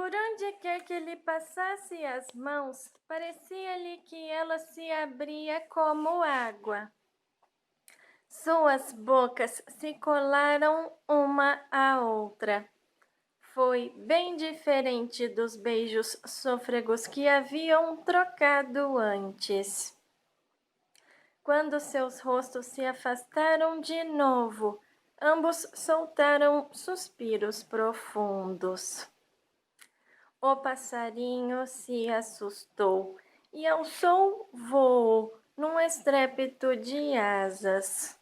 Por onde quer que ele passasse as mãos, parecia-lhe que ela se abria como água. Suas bocas se colaram uma à outra. Foi bem diferente dos beijos sôfregos que haviam trocado antes. Quando seus rostos se afastaram de novo, ambos soltaram suspiros profundos. O passarinho se assustou e alçou voo num estrépito de asas.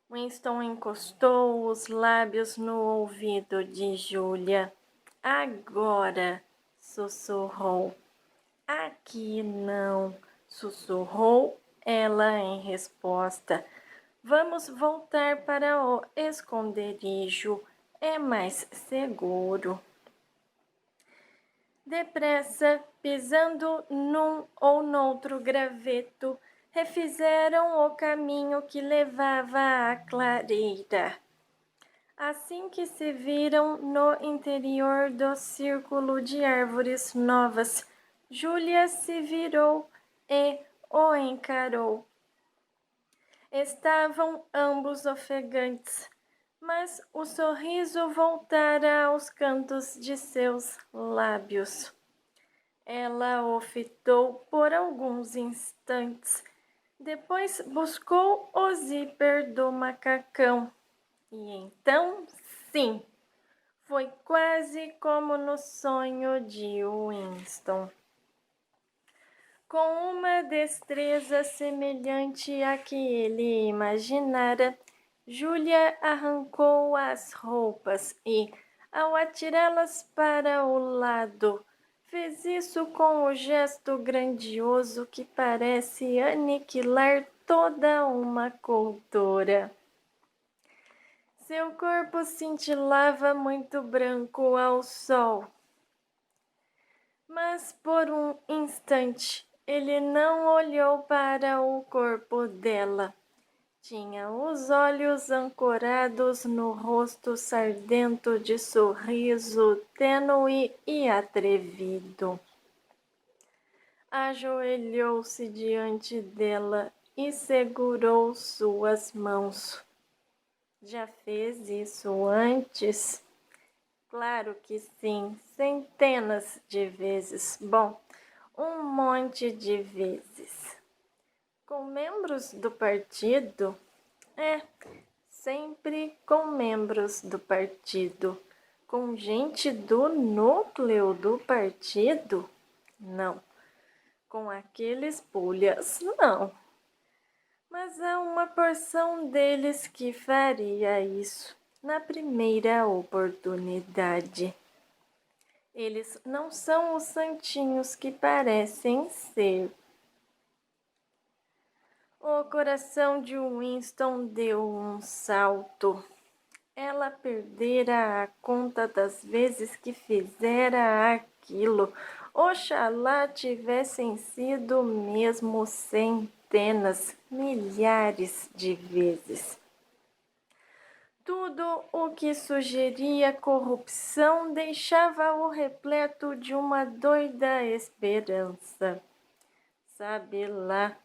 Winston encostou os lábios no ouvido de Júlia. Agora, sussurrou. Aqui não, sussurrou ela em resposta. Vamos voltar para o esconderijo. É mais seguro. Depressa, pisando num ou noutro graveto, refizeram o caminho que levava à clareira. Assim que se viram no interior do círculo de árvores novas, Júlia se virou e o encarou. Estavam ambos ofegantes, mas o sorriso voltara aos cantos de seus lábios. Ela o fitou por alguns instantes, depois buscou o zíper do macacão. E então, sim, foi quase como no sonho de Winston. Com uma destreza semelhante à que ele imaginara, Júlia arrancou as roupas e, ao atirá-las para o lado, fez isso com o gesto grandioso que parece aniquilar toda uma cultura. Seu corpo cintilava muito branco ao sol. Mas por um instante ele não olhou para o corpo dela. Tinha os olhos ancorados no rosto sardento de sorriso tênue e atrevido. Ajoelhou-se diante dela e segurou suas mãos. Já fez isso antes? Claro que sim, centenas de vezes. Bom, um monte de vezes. Com membros do partido? Sempre com membros do partido. Com gente do núcleo do partido? Não. Com aqueles pulhas? Não. Mas há uma porção deles que faria isso na primeira oportunidade. Eles não são os santinhos que parecem ser. O coração de Winston deu um salto. Ela perdera a conta das vezes que fizera aquilo. Oxalá tivessem sido mesmo centenas, milhares de vezes. Tudo o que sugeria corrupção deixava-o repleto de uma doida esperança. Sabe lá,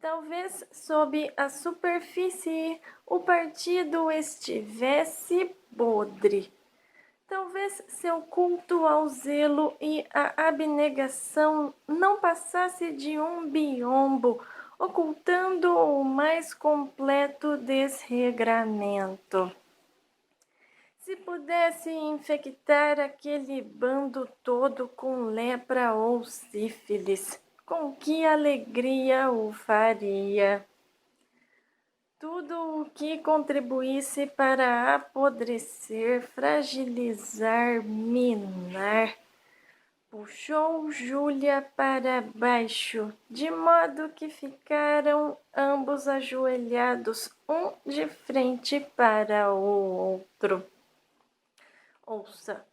talvez sob a superfície o partido estivesse podre. Talvez seu culto ao zelo e à abnegação não passasse de um biombo, ocultando o mais completo desregramento. Se pudesse infectar aquele bando todo com lepra ou sífilis, com que alegria o faria! Tudo o que contribuísse para apodrecer, fragilizar, minar, puxou Júlia para baixo, de modo que ficaram ambos ajoelhados, um de frente para o outro. Ouça,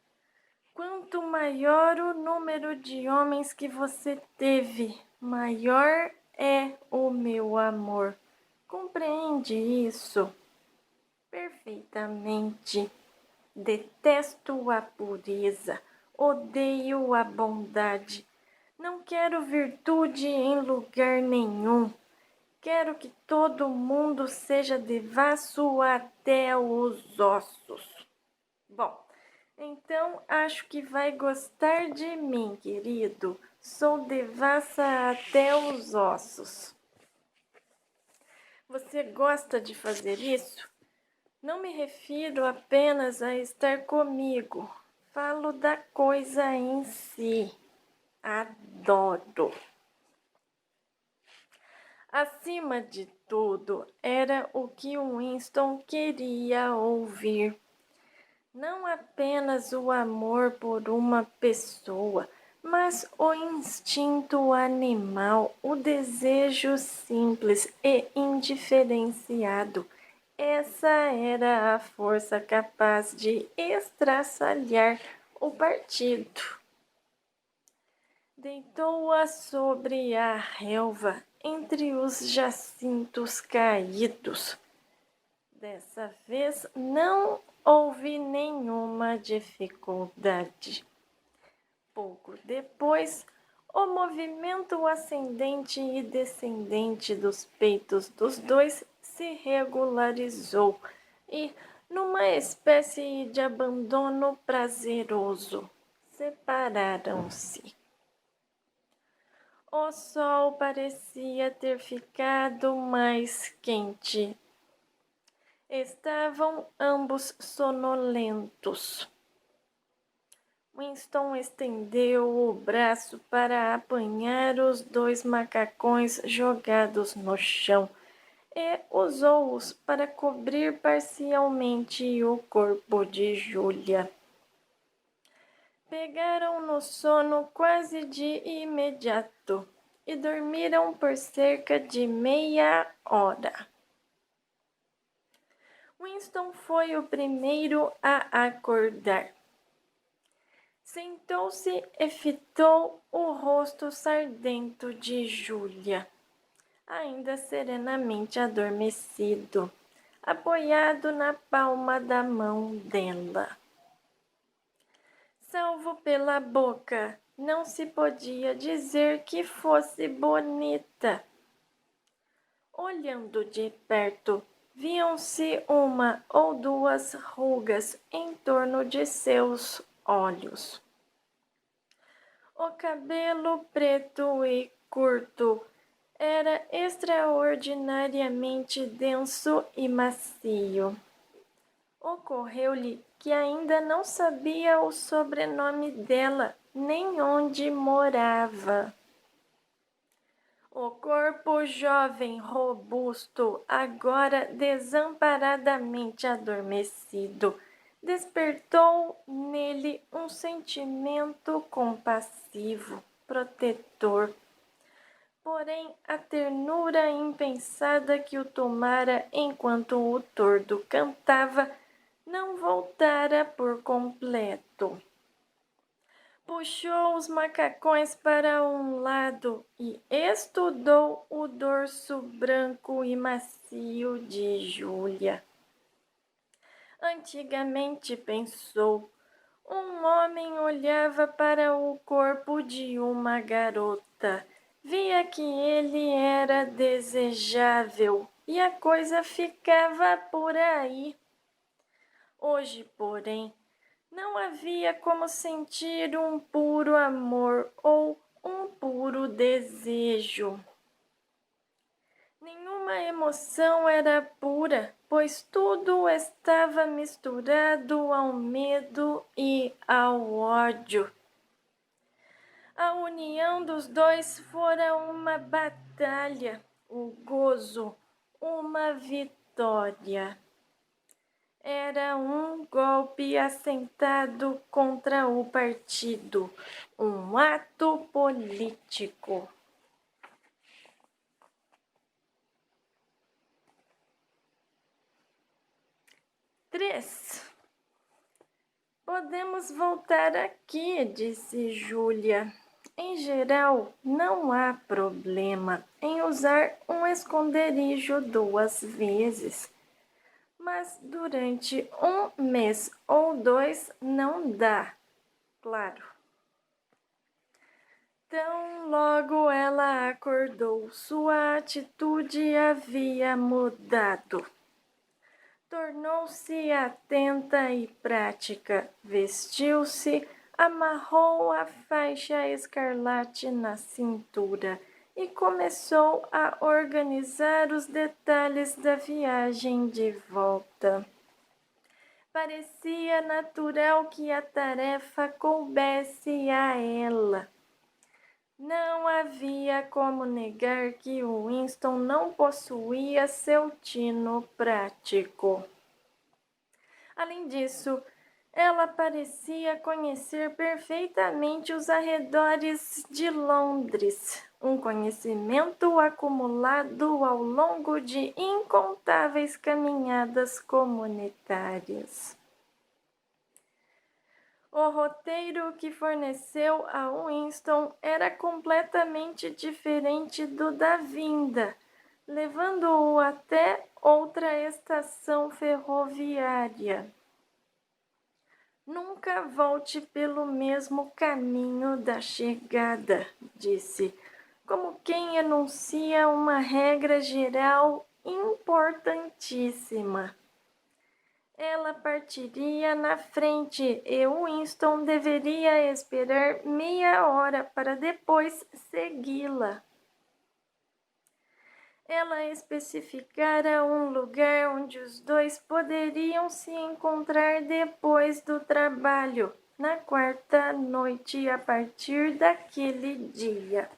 quanto maior o número de homens que você teve, maior é o meu amor. Compreende isso? Perfeitamente. Detesto a pureza, odeio a bondade. Não quero virtude em lugar nenhum. Quero que todo mundo seja devasso até os ossos. Bom, então acho que vai gostar de mim, querido. Sou devassa até os ossos. Você gosta de fazer isso? Não me refiro apenas a estar comigo. Falo da coisa em si. Adoro. Acima de tudo, era o que Winston queria ouvir. Não apenas o amor por uma pessoa, mas o instinto animal, o desejo simples e indiferenciado. Essa era a força capaz de estraçalhar o partido. Deitou-a sobre a relva, entre os jacintos caídos. Dessa vez não houve nenhuma dificuldade. Pouco depois, o movimento ascendente e descendente dos peitos dos dois se regularizou e, numa espécie de abandono prazeroso, separaram-se. O sol parecia ter ficado mais quente. Estavam ambos sonolentos. Winston estendeu o braço para apanhar os dois macacões jogados no chão e usou-os para cobrir parcialmente o corpo de Júlia. Pegaram no sono quase de imediato e dormiram por cerca de meia hora. Winston foi o primeiro a acordar. Sentou-se e fitou o rosto sardento de Júlia, ainda serenamente adormecido, apoiado na palma da mão dela. Salvo pela boca, não se podia dizer que fosse bonita. Olhando de perto, viam-se uma ou duas rugas em torno de seus olhos. O cabelo preto e curto era extraordinariamente denso e macio. Ocorreu-lhe que ainda não sabia o sobrenome dela, nem onde morava. O corpo jovem, robusto, agora desamparadamente adormecido, despertou nele um sentimento compassivo, protetor. Porém, a ternura impensada que o tomara enquanto o tordo cantava não voltara por completo. Puxou os macacões para um lado e estudou o dorso branco e macio de Júlia. Antigamente, pensou, um homem olhava para o corpo de uma garota, via que ele era desejável e a coisa ficava por aí. Hoje, porém, não havia como sentir um puro amor ou um puro desejo. Nenhuma emoção era pura, pois tudo estava misturado ao medo e ao ódio. A união dos dois fora uma batalha, o gozo, uma vitória. Era um golpe assentado contra o partido, um ato político. Podemos voltar aqui, disse Júlia. Em geral, não há problema em usar um esconderijo 2 vezes. Mas durante 1 mês ou 2 não dá, claro. Tão logo ela acordou, sua atitude havia mudado. Tornou-se atenta e prática, vestiu-se, amarrou a faixa escarlate na cintura e começou a organizar os detalhes da viagem de volta. Parecia natural que a tarefa coubesse a ela. Não havia como negar que Winston não possuía seu tino prático. Além disso, ela parecia conhecer perfeitamente os arredores de Londres, um conhecimento acumulado ao longo de incontáveis caminhadas comunitárias. O roteiro que forneceu a Winston era completamente diferente do da vinda, levando-o até outra estação ferroviária. Nunca volte pelo mesmo caminho da chegada, disse, como quem enuncia uma regra geral importantíssima. Ela partiria na frente e Winston deveria esperar meia hora para depois segui-la. Ela especificara um lugar onde os dois poderiam se encontrar depois do trabalho, na quarta noite a partir daquele dia.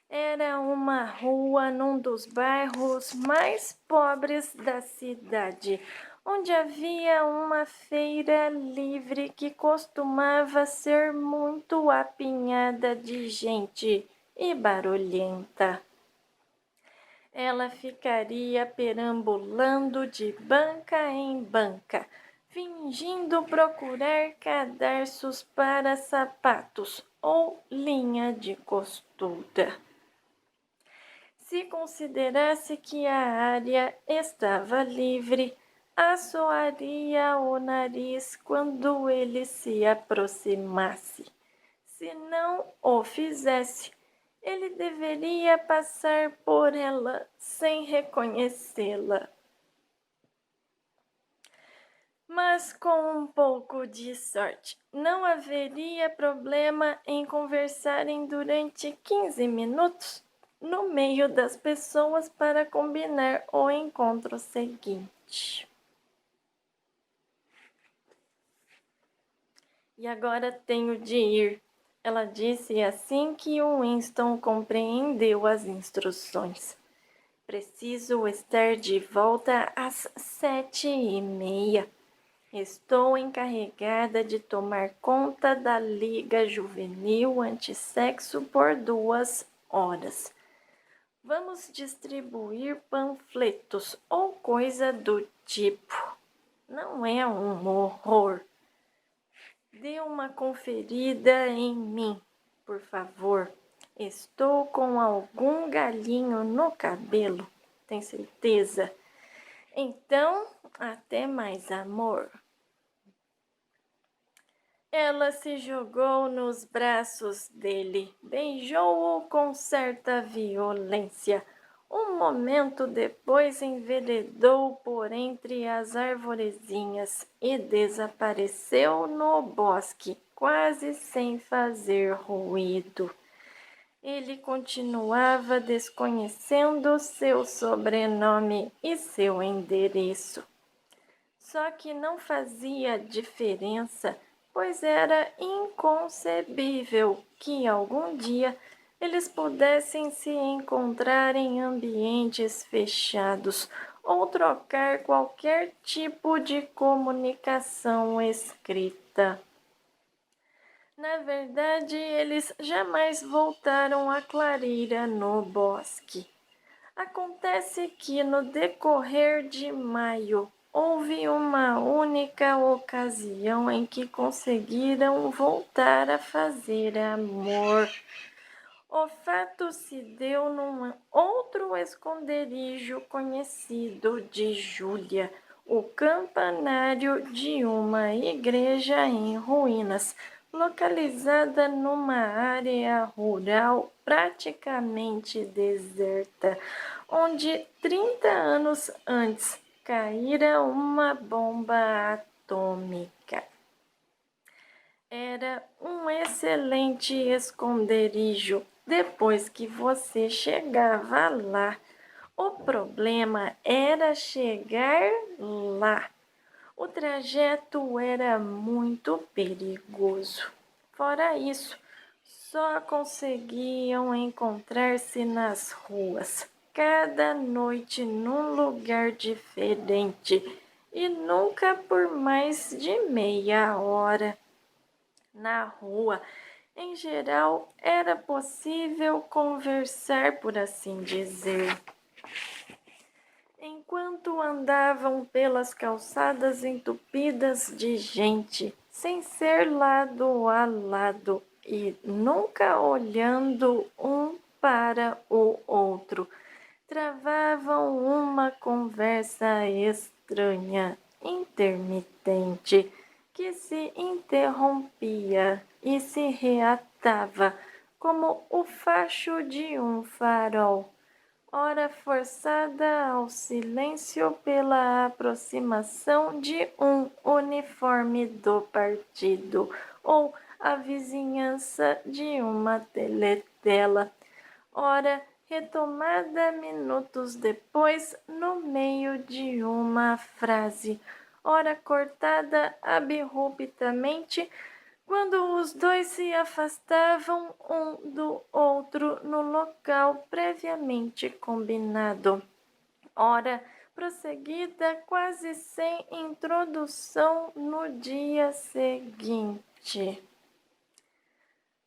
Era uma rua num dos bairros mais pobres da cidade, onde havia uma feira livre que costumava ser muito apinhada de gente e barulhenta. Ela ficaria perambulando de banca em banca, fingindo procurar cadarços para sapatos ou linha de costura. Se considerasse que a área estava livre, assoaria o nariz quando ele se aproximasse. Se não o fizesse, ele deveria passar por ela sem reconhecê-la. Mas com um pouco de sorte, não haveria problema em conversarem durante 15 minutos no meio das pessoas para combinar o encontro seguinte. E agora tenho de ir, ela disse assim que Winston compreendeu as instruções. Preciso estar de volta às 7h30. Estou encarregada de tomar conta da Liga Juvenil Antissexo por 2 horas. Vamos distribuir panfletos ou coisa do tipo. Não é um horror. Dê uma conferida em mim, por favor. Estou com algum galinho no cabelo, tem certeza? Então, até mais, amor. Ela se jogou nos braços dele, beijou-o com certa violência. Um momento depois enveredou por entre as arvorezinhas e desapareceu no bosque, quase sem fazer ruído. Ele continuava desconhecendo seu sobrenome e seu endereço. Só que não fazia diferença, pois era inconcebível que algum dia eles pudessem se encontrar em ambientes fechados ou trocar qualquer tipo de comunicação escrita. Na verdade, eles jamais voltaram à clareira no bosque. Acontece que no decorrer de maio houve uma única ocasião em que conseguiram voltar a fazer amor. O fato se deu num outro esconderijo conhecido de Júlia, o campanário de uma igreja em ruínas, localizada numa área rural praticamente deserta, onde 30 anos antes caíra uma bomba atômica. Era um excelente esconderijo depois que você chegava lá. O problema era chegar lá. O trajeto era muito perigoso. Fora isso, só conseguiam encontrar-se nas ruas, cada noite num lugar diferente e nunca por mais de meia hora. Na rua, em geral, era possível conversar, por assim dizer. Enquanto andavam pelas calçadas entupidas de gente, sem ser lado a lado e nunca olhando um para o outro, travavam uma conversa estranha, intermitente, que se interrompia e se reatava como o facho de um farol, ora forçada ao silêncio pela aproximação de um uniforme do partido ou a vizinhança de uma teletela, ora retomada minutos depois no meio de uma frase, ora cortada abruptamente quando os dois se afastavam um do outro no local previamente combinado, ora prosseguida quase sem introdução no dia seguinte.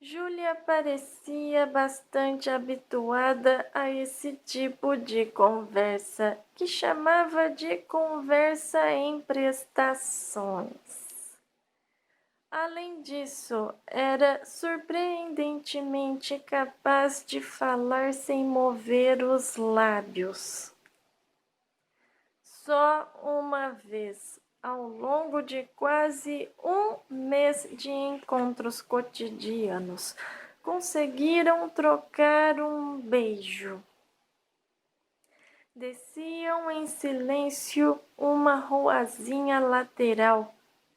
Júlia parecia bastante habituada a esse tipo de conversa, que chamava de conversa em prestações. Além disso, era surpreendentemente capaz de falar sem mover os lábios. Só uma vez, ao longo de quase um mês de encontros cotidianos, conseguiram trocar um beijo. Desciam em silêncio uma ruazinha lateral.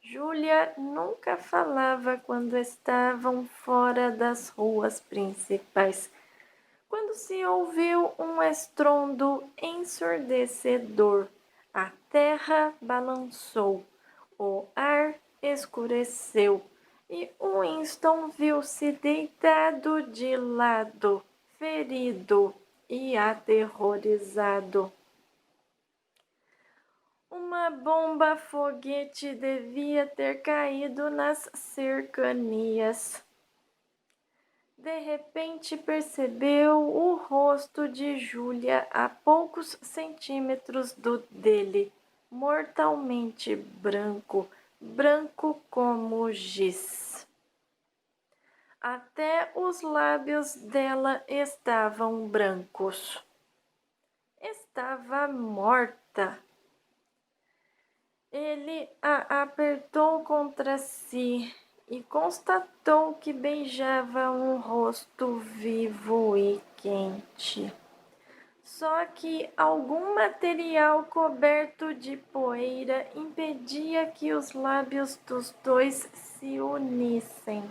Júlia nunca falava quando estavam fora das ruas principais. Quando se ouviu um estrondo ensurdecedor, a terra balançou, o ar escureceu e Winston viu-se deitado de lado, ferido e aterrorizado. Uma bomba-foguete devia ter caído nas cercanias. De repente percebeu o rosto de Júlia a poucos centímetros do dele, mortalmente branco, branco como giz. Até os lábios dela estavam brancos. Estava morta. Ele a apertou contra si e constatou que beijava um rosto vivo e quente. Só que algum material coberto de poeira impedia que os lábios dos dois se unissem.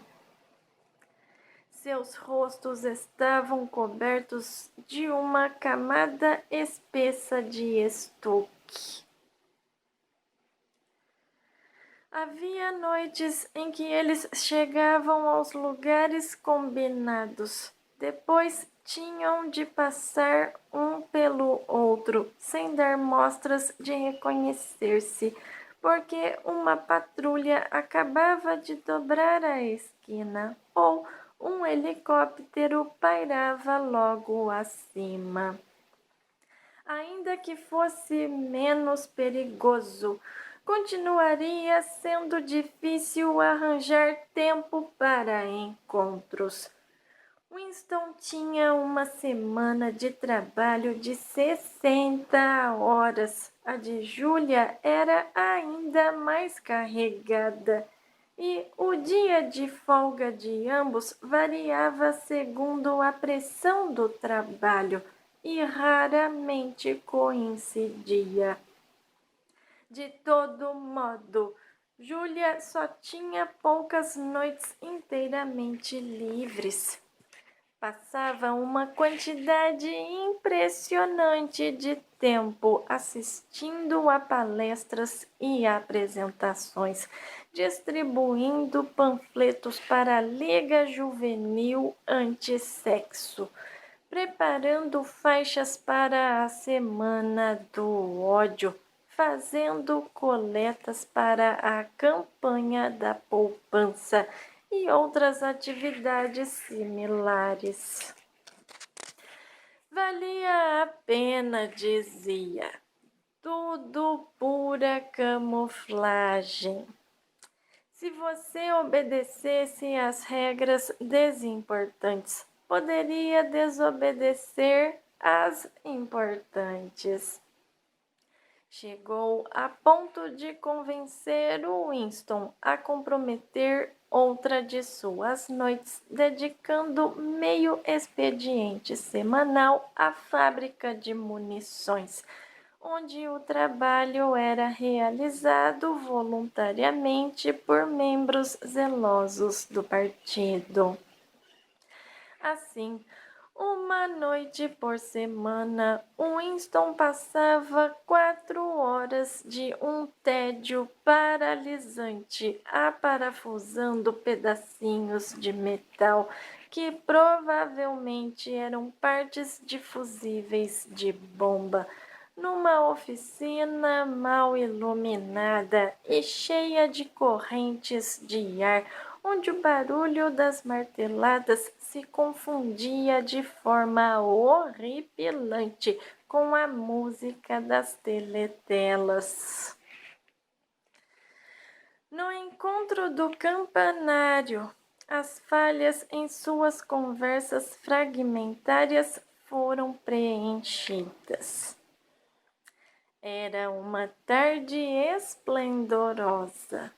Seus rostos estavam cobertos de uma camada espessa de estuque. Havia noites em que eles chegavam aos lugares combinados. Depois tinham de passar um pelo outro, sem dar mostras de reconhecer-se, porque uma patrulha acabava de dobrar a esquina ou um helicóptero pairava logo acima. Ainda que fosse menos perigoso, continuaria sendo difícil arranjar tempo para encontros. Winston tinha uma semana de trabalho de 60 horas. A de Júlia era ainda mais carregada. E o dia de folga de ambos variava segundo a pressão do trabalho e raramente coincidia. De todo modo, Júlia só tinha poucas noites inteiramente livres. Passava uma quantidade impressionante de tempo assistindo a palestras e apresentações, distribuindo panfletos para a Liga Juvenil Antissexo, preparando faixas para a Semana do Ódio, fazendo coletas para a campanha da poupança e outras atividades similares. Valia a pena, dizia. Tudo pura camuflagem. Se você obedecesse às regras desimportantes, poderia desobedecer às importantes. Chegou a ponto de convencer o Winston a comprometer outra de suas noites, dedicando meio expediente semanal à fábrica de munições, onde o trabalho era realizado voluntariamente por membros zelosos do partido. Assim, uma noite por semana, Winston passava 4 horas de um tédio paralisante aparafusando pedacinhos de metal que provavelmente eram partes de fusíveis de bomba, numa oficina mal iluminada e cheia de correntes de ar, onde o barulho das marteladas se confundia de forma horripilante com a música das teletelas. No encontro do campanário, as falhas em suas conversas fragmentárias foram preenchidas. Era uma tarde esplendorosa.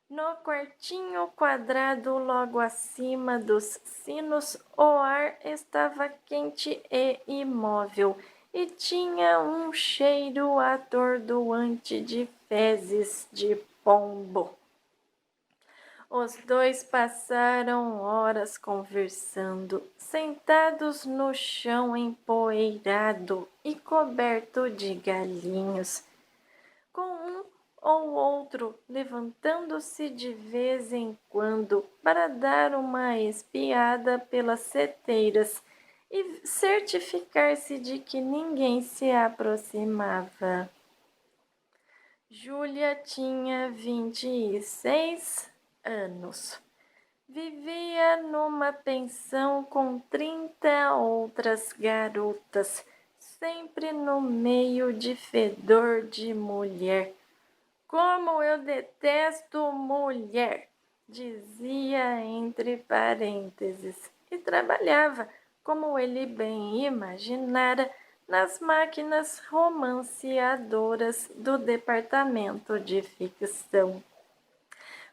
No quartinho quadrado logo acima dos sinos, o ar estava quente e imóvel e tinha um cheiro atordoante de fezes de pombo. Os dois passaram horas conversando, sentados no chão empoeirado e coberto de galinhos, com um ou outro levantando-se de vez em quando para dar uma espiada pelas seteiras e certificar-se de que ninguém se aproximava. Júlia tinha 26 anos. Vivia numa pensão com 30 outras garotas, sempre no meio de fedor de mulher. Como eu detesto mulher, dizia entre parênteses, e trabalhava, como ele bem imaginara, nas máquinas romanceadoras do departamento de ficção.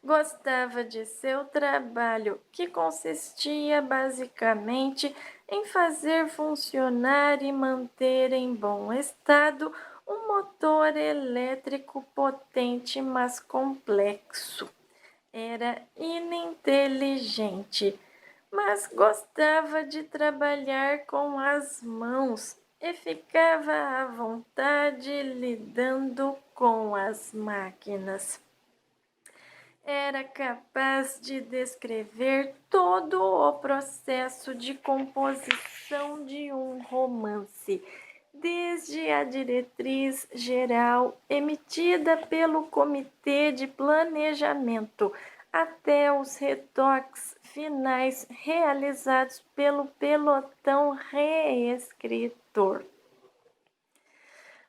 Gostava de seu trabalho, que consistia basicamente em fazer funcionar e manter em bom estado um motor elétrico potente, mas complexo. Era ininteligente, mas gostava de trabalhar com as mãos e ficava à vontade lidando com as máquinas. Era capaz de descrever todo o processo de composição de um romance, desde a diretriz geral emitida pelo Comitê de Planejamento até os retoques finais realizados pelo pelotão reescritor.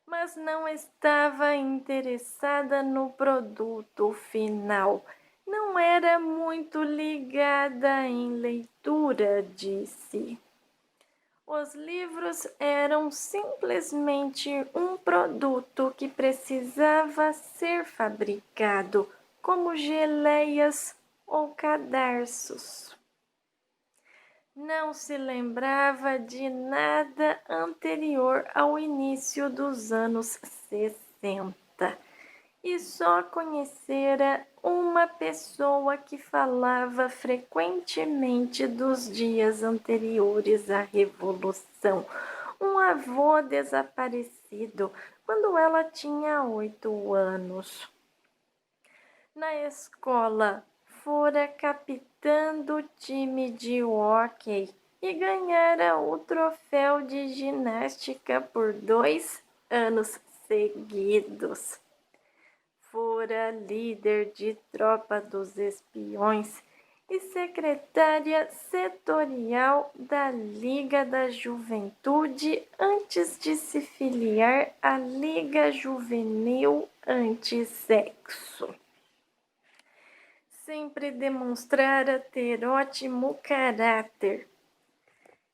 Mas não estava interessada no produto final. não era muito ligada em leitura, disse. Os livros eram simplesmente um produto que precisava ser fabricado, como geleias ou cadarços. Não se lembrava de nada anterior ao início dos anos 60 e só conhecera uma pessoa que falava frequentemente dos dias anteriores à Revolução, um avô desaparecido quando ela tinha 8 anos. Na escola, fora capitã do time de hóquei e ganhara o troféu de ginástica por 2 anos seguidos. Fora líder de tropa dos espiões e secretária setorial da Liga da Juventude antes de se filiar à Liga Juvenil Antissexo. Sempre demonstrara ter ótimo caráter.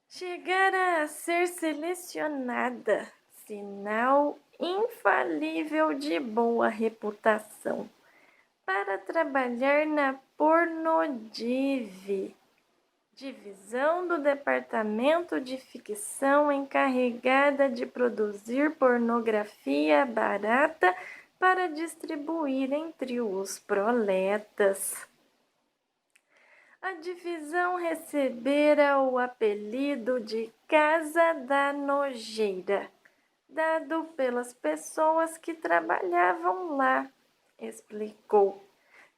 Chegara a ser selecionada, sinal infalível de boa reputação, para trabalhar na Pornodiv, divisão do Departamento de Ficção encarregada de produzir pornografia barata para distribuir entre os proletas. A divisão recebera o apelido de Casa da Nojeira, dado pelas pessoas que trabalhavam lá, explicou.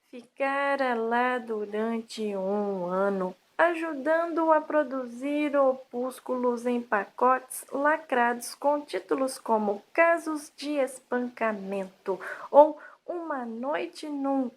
Ficara lá durante 1 ano, ajudando a produzir opúsculos em pacotes lacrados com títulos como Casos de Espancamento ou Uma Noite num